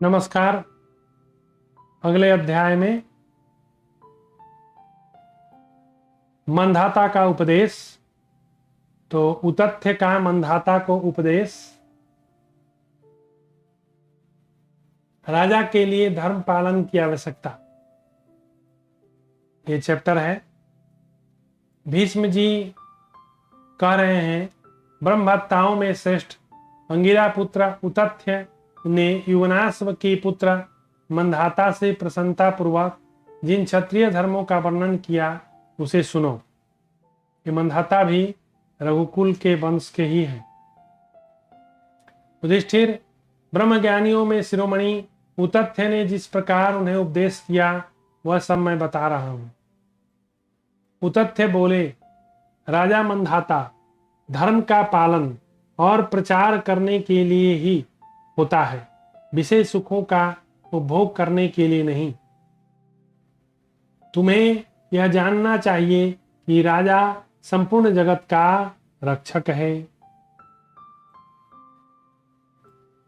नमस्कार। अगले अध्याय में मंधाता का उपदेश। तो उतथ्य का मंधाता को उपदेश। राजा के लिए धर्म पालन की आवश्यकता, ये चैप्टर है। भीष्म जी कह रहे हैं, ब्रह्मभत्ताओं में श्रेष्ठ अंगिरा पुत्र उतथ्य ने युवनाश्व के पुत्र मंधाता से प्रसन्नता पूर्वक जिन क्षत्रिय धर्मों का वर्णन किया उसे सुनो। ये मंधाता भी रघुकुल के वंश के ही हैं। युधिष्ठिर, ब्रह्मज्ञानियों में शिरोमणि उतथ्य ने जिस प्रकार उन्हें उपदेश किया वह सब मैं बता रहा हूं। उतथ्य बोले, राजा मंधाता, धर्म का पालन और प्रचार करने के लिए ही होता है, विषय सुखों का उपभोग करने के लिए नहीं। तुम्हें यह जानना चाहिए कि राजा संपूर्ण जगत का रक्षक है।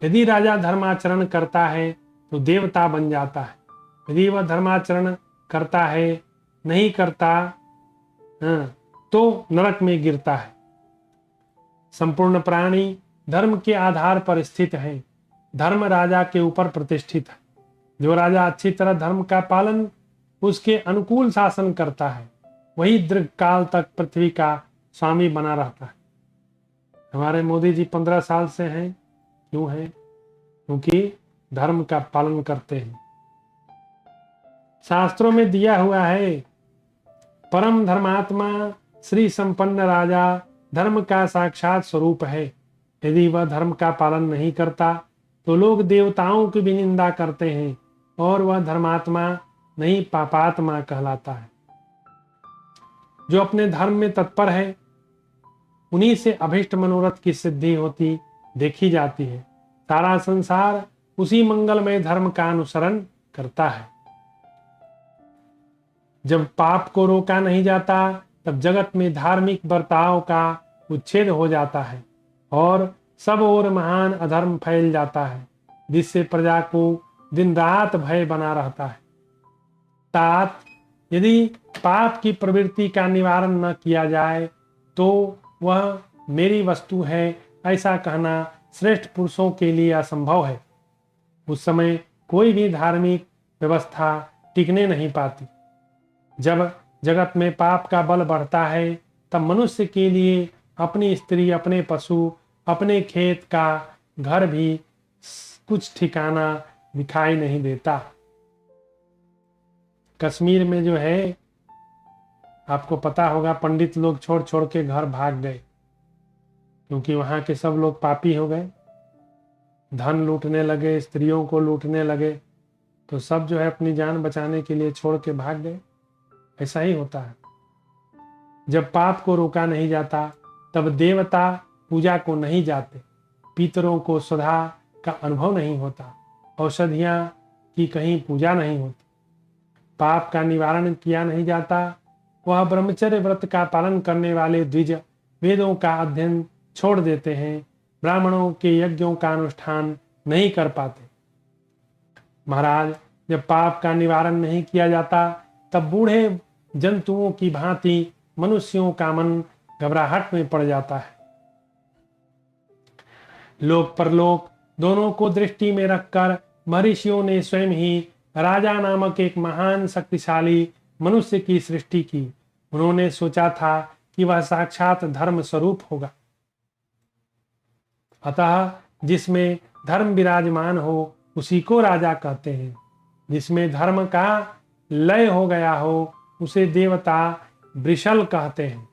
यदि राजा धर्माचरण करता है तो देवता बन जाता है, यदि वह धर्माचरण करता है नहीं करता तो नरक में गिरता है। संपूर्ण प्राणी धर्म के आधार पर स्थित है। धर्म राजा के ऊपर प्रतिष्ठित है। जो राजा अच्छी तरह धर्म का पालन उसके अनुकूल शासन करता है वही दीर्घ काल तक पृथ्वी का स्वामी बना रहता है। हमारे मोदी जी 15 साल से हैं। क्यों है? क्योंकि धर्म का पालन करते हैं। शास्त्रों में दिया हुआ है, परम धर्मात्मा श्री संपन्न राजा धर्म का साक्षात स्वरूप है। यदि वह धर्म का पालन नहीं करता तो लोग देवताओं की भी निंदा करते हैं और वह धर्मात्मा नहीं पापात्मा कहलाता है। जो अपने धर्म में तत्पर है उन्हीं से अभिष्ट मनोरथ की सिद्धि होती देखी जाती है। सारा संसार उसी मंगलमय धर्म का अनुसरण करता है। जब पाप को रोका नहीं जाता तब जगत में धार्मिक बर्ताव का उच्छेद हो जाता है और सब ओर महान अधर्म फैल जाता है, जिससे प्रजा को दिन रात भय बना रहता है। तात, यदि पाप की प्रवृत्ति का निवारण न किया जाए तो वह मेरी वस्तु है ऐसा कहना श्रेष्ठ पुरुषों के लिए असंभव है। उस समय कोई भी धार्मिक व्यवस्था टिकने नहीं पाती। जब जगत में पाप का बल बढ़ता है तब मनुष्य के लिए अपनी स्त्री, अपने पशु, अपने खेत का घर भी कुछ ठिकाना दिखाई नहीं देता। कश्मीर में जो है, आपको पता होगा, पंडित लोग छोड़ छोड़ के घर भाग गए क्योंकि वहां के सब लोग पापी हो गए, धन लूटने लगे, स्त्रियों को लूटने लगे, तो सब जो है अपनी जान बचाने के लिए छोड़ के भाग गए। ऐसा ही होता है। जब पाप को रोका नहीं जाता तब देवता पूजा को नहीं जाते, पितरों को स्वधा का अनुभव नहीं होता, औषधियां की कहीं पूजा नहीं होती, पाप का निवारण किया नहीं जाता। वह ब्रह्मचर्य व्रत का पालन करने वाले द्विज वेदों का अध्ययन छोड़ देते हैं, ब्राह्मणों के यज्ञों का अनुष्ठान नहीं कर पाते। महाराज, जब पाप का निवारण नहीं किया जाता तब बूढ़े जंतुओं की भांति मनुष्यों का मन घबराहट में पड़ जाता है। लोक परलोक दोनों को दृष्टि में रखकर महर्षियों ने स्वयं ही राजा नामक एक महान शक्तिशाली मनुष्य की सृष्टि की। उन्होंने सोचा था कि वह साक्षात धर्म स्वरूप होगा। अतः जिसमें धर्म विराजमान हो उसी को राजा कहते हैं। जिसमें धर्म का लय हो गया हो उसे देवता वृषल कहते हैं।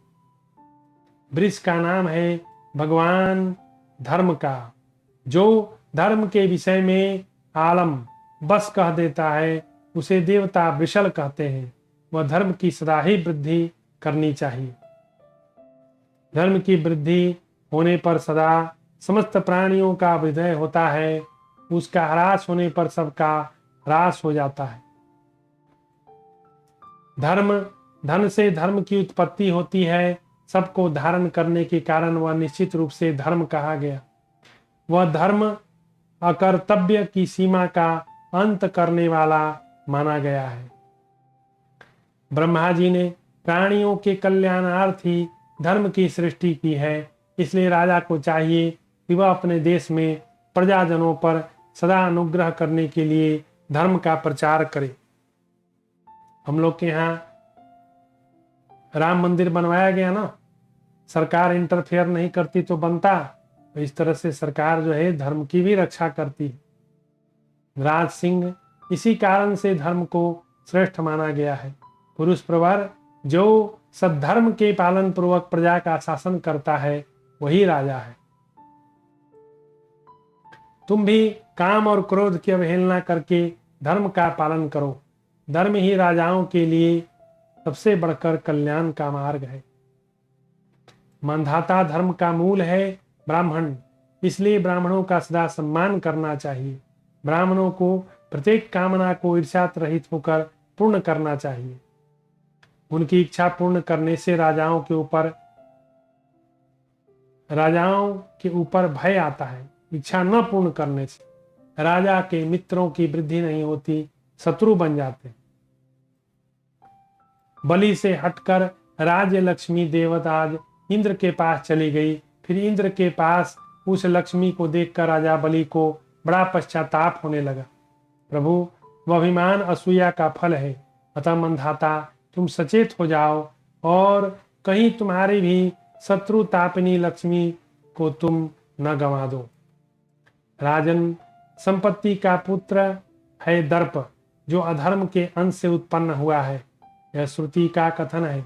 वृष का नाम है भगवान धर्म का। जो धर्म के विषय में आलम बस कह देता है उसे देवता वृषल कहते हैं। वह धर्म की सदा ही वृद्धि करनी चाहिए। धर्म की वृद्धि होने पर सदा समस्त प्राणियों का हृदय होता है, उसका ह्रास होने पर सबका ह्रास हो जाता है। धर्म, धन से धर्म की उत्पत्ति होती है। सबको धारण करने के कारण वह निश्चित रूप से धर्म कहा गया। वह धर्म अकर्तव्य की सीमा का अंत करने वाला माना गया है। ब्रह्मा जी ने प्राणियों के कल्याणार्थ ही धर्म की सृष्टि की है, इसलिए राजा को चाहिए कि वह अपने देश में प्रजाजनों पर सदा अनुग्रह करने के लिए धर्म का प्रचार करे। हम लोग के यहाँ राम मंदिर बनवाया गया ना, सरकार इंटरफेयर नहीं करती तो बनता, तो इस तरह से सरकार जो है धर्म की भी रक्षा करती है। राज सिंह इसी कारण से धर्म को श्रेष्ठ माना गया है। पुरुष प्रवर जो सद्धर्म के पालन पूर्वक प्रजा का शासन करता है वही राजा है। तुम भी काम और क्रोध की अवहेलना करके धर्म का पालन करो। धर्म ही राजाओं के लिए सबसे बढ़कर कल्याण का मार्ग है। मंधाता धर्म का मूल है ब्राह्मण, इसलिए ब्राह्मणों का सदा सम्मान करना चाहिए। ब्राह्मणों को प्रत्येक कामना को ईर्ष्या रहित होकर पूर्ण करना चाहिए। उनकी इच्छा पूर्ण करने से राजाओं के ऊपर भय आता है। इच्छा न पूर्ण करने से राजा के मित्रों की वृद्धि नहीं होती, शत्रु बन जाते। बलि से हटकर राज्य लक्ष्मी देवताज इंद्र के पास चली गई। फिर इंद्र के पास उस लक्ष्मी को देखकर राजा बलि को बड़ा पश्चाताप होने लगा। प्रभु, वह अभिमान असूया का फल है, अतः मंधाता तुम सचेत हो जाओ और कहीं तुम्हारी भी शत्रु तापिनी लक्ष्मी को तुम न गंवा दो। राजन, संपत्ति का पुत्र है दर्प, जो अधर्म के अंश से उत्पन्न हुआ है, यह श्रुति का कथन है।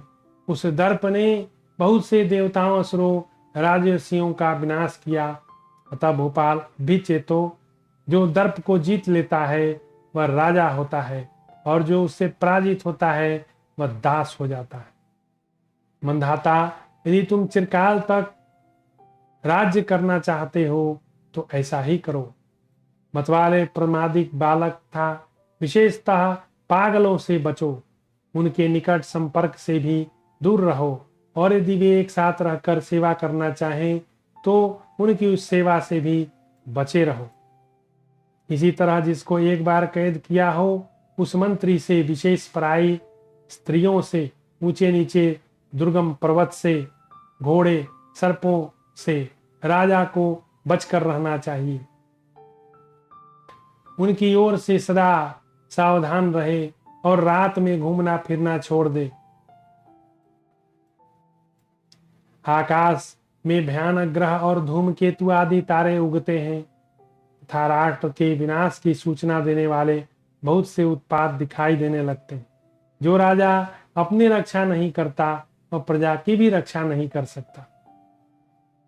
उस दर्प ने बहुत से देवताओं, असुरों, राजर्षियों का विनाश किया। अतः भोपाल भी चेतो, जो दर्प को जीत लेता है वह राजा होता है, और जो उससे पराजित होता है वह दास हो जाता है। मंधाता, यदि तुम चिरकाल तक राज्य करना चाहते हो तो ऐसा ही करो। मतवाले प्रमादिक बालक था, विशेषतः पागलों से बचो, उनके निकट संपर्क से भी दूर रहो, और यदि वे एक साथ रहकर सेवा करना चाहें तो उनकी उस सेवा से भी बचे रहो। इसी तरह जिसको एक बार कैद किया हो, उस मंत्री से, विशेष पराई स्त्रियों से, ऊंचे नीचे दुर्गम पर्वत से, घोड़े सर्पों से राजा को बचकर रहना चाहिए। उनकी ओर से सदा सावधान रहे और रात में घूमना फिरना छोड़ दे। आकाश में भयानक ग्रह और धूमकेतु आदि तारे उगते हैं तथा राष्ट्र के विनाश की सूचना देने वाले बहुत से उत्पात दिखाई देने लगते हैं। जो राजा अपनी रक्षा नहीं करता वह प्रजा की भी रक्षा नहीं कर सकता।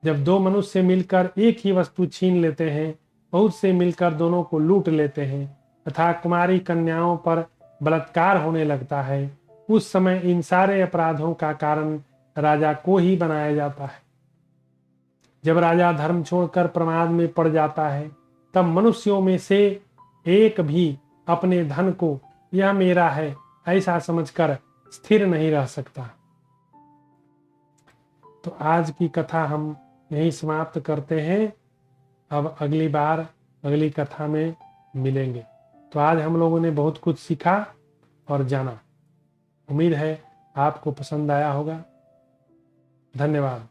जब दो मनुष्य मिलकर एक ही वस्तु छीन लेते हैं, बहुत से मिलकर दोनों को लूट लेते हैं तथा कुमारी कन्याओं पर बलात्कार होने लगता है, उस समय इन सारे अपराधों का कारण राजा को ही बनाया जाता है। जब राजा धर्म छोड़कर प्रमाद में पड़ जाता है, तब मनुष्यों में से एक भी अपने धन को यह मेरा है ऐसा समझकर स्थिर नहीं रह सकता। तो आज की कथा हम यहीं समाप्त करते हैं। अब अगली बार अगली कथा में मिलेंगे। तो आज हम लोगों ने बहुत कुछ सीखा और जाना। उम्मीद है आपको पसंद आया होगा। धन्यवाद।